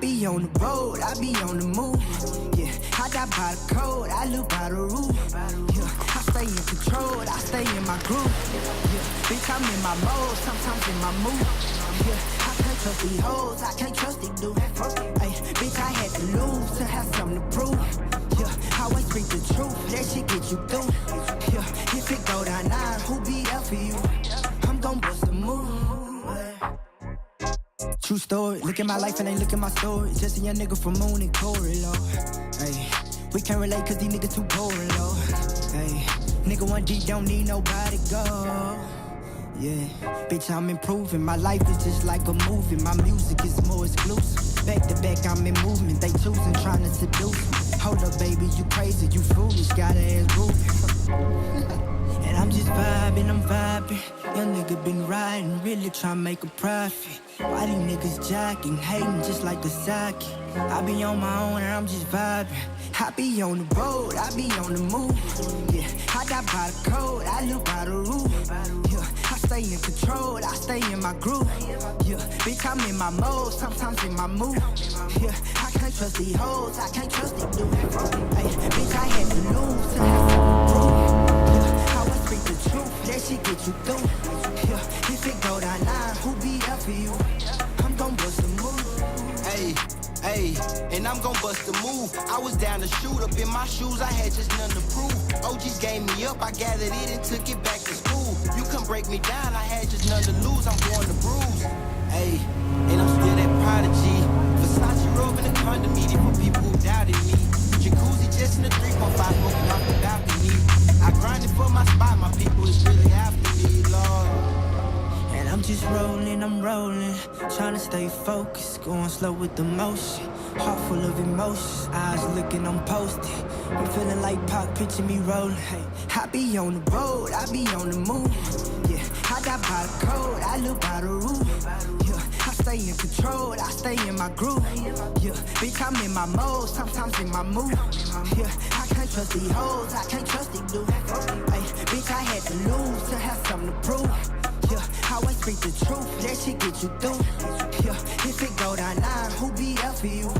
be on the road, I be on the move. Yeah, I die by the code, I live by the rule. Yeah, I stay in control, I stay in my groove. Yeah, bitch, I'm in my mode, sometimes in my mood. Yeah, I can't trust these hoes, I can't trust these dudes. Ay, bitch, I had to lose to have something to prove. Yeah, always speak the truth, that shit get you through. Yeah, if it go down now, who be there for you? I'm gon' bust a move. True story, look at my life and ain't look at my story. Just a young nigga from Moon and Corey, Lord. Hey, we can't relate cause these niggas too boring, Lord. Hey, nigga 1D don't need nobody go. Yeah, bitch, I'm improving. My life is just like a movie. My music is more exclusive. Back to back, I'm in movement. They choosing, trying to seduce me. Hold up, baby, you crazy, you foolish. Got ass moving. And I'm just vibing, I'm vibing. Young nigga been riding, really tryna make a profit. Why these niggas jacking, hating just like the sidekick? I be on my own and I'm just vibing. I be on the road, I be on the move. Yeah, I die by the code, I live by the rule. Yeah, I stay in control, I stay in my groove. Yeah, bitch, I'm in my mode, sometimes in my mood. Yeah, I can't trust these hoes, I can't trust these dudes. Hey, bitch, I had to lose to have something to prove. Yeah, I always speak the truth, that shit get you through. Yeah, if it go down now, who be there for you? I'm gon' bust a move. Hey, hey, and I'm gon' bust a move. I was down to shoot up in my shoes, I had just nothing to prove. OGs gave me up, I gathered it and took it back to school. You come break me down, I had just nothing to lose, I'm going to bruise. Hey, and I'm still that prodigy. Versace robe in the condominium for people who doubted me. Jacuzzi just in the 3.5 smoking off the balcony. I grinded for my spot, my people is really after me, Lord. And I'm just rolling, I'm rolling, trying to stay focused, going slow with the motion, heart full of emotions, eyes looking, I'm posted. I'm feeling like Pac, picture me rolling. Hey, I be on the road, I be on the move. Yeah, I die by the code, I live by the rule. Yeah, I stay in control, I stay in my groove. Yeah, bitch, I'm in my mode, sometimes in my mood. Yeah, I can't trust these hoes, I can't trust these dudes. Hey, bitch, I had to lose to have something to prove. Yeah, I always speak the truth, that shit get you through. Yeah, if it go down now, who be there for you?